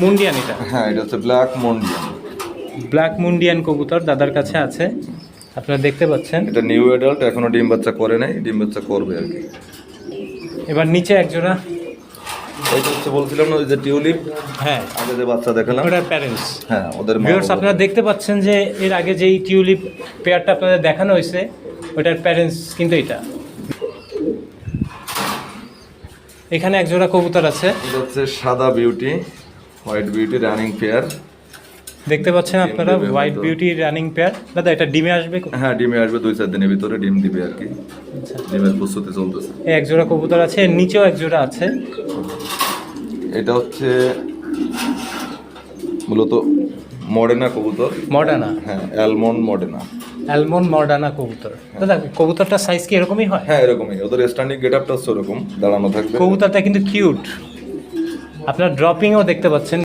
মুন্ডিয়ান এটা? হ্যাঁ, এটা হচ্ছে ব্ল্যাক মুন্ডিয়ান। ব্ল্যাক মুন্ডিয়ান কবুতর দাদার কাছে আছে, আপনারা দেখতে পাচ্ছেন। এটা নিউ অ্যাডাল্ট, এখনো ডিম বাচ্চা করে নাই, ডিম বাচ্চা করবে আর কি। এবার নিচে এক জোড়া, এইটা হচ্ছে বলছিলাম না, ওই যে টিউলিপ, হ্যাঁ আগে যে বাচ্চা দেখালাম, ওটার প্যারেন্টস। হ্যাঁ, ওদের মা ভিউয়ার্স বাবা। আপনারা দেখতে পাচ্ছেন যে এর আগে যেই টিউলিপ পেয়ারটা আপনাদের দেখানো হয়েছে ওটার প্যারেন্টস কিন্তু এটা। এখানে এক জোড়া কবুতর আছে, এটা হচ্ছে সাদা beauty, white beauty running pair. দেখতে পাচ্ছেন আপনারা, হোয়াইট বিউটি রানিং পেয়ার। দাদা এটা ডিমে আসবে? হ্যাঁ, ডিমে আসবে 2-4 দিনের ভিতরে, ডিম দিবে আর কি। ডিমের প্রস্তুতি চলতেছে। এই এক জোড়া কবুতর আছে, এর নিচেও এক জোড়া আছে। এটা হচ্ছে মূলত মডেনা কবুতর। মডার্না? হ্যাঁ, অ্যালমন্ড মডেনা। অ্যালমন্ড মডার্না কবুতর। দাদা কবুতরটার সাইজ কি এরকমই হয়? হ্যাঁ, এরকমই, ওদের স্ট্যান্ডিং গেটআপটা হচ্ছে ওরকম, দাঁড়ানো থাকবে। কবুতরটা কিন্তু কিউট, আপনার ড্রপিংও দেখতে পাচ্ছেন।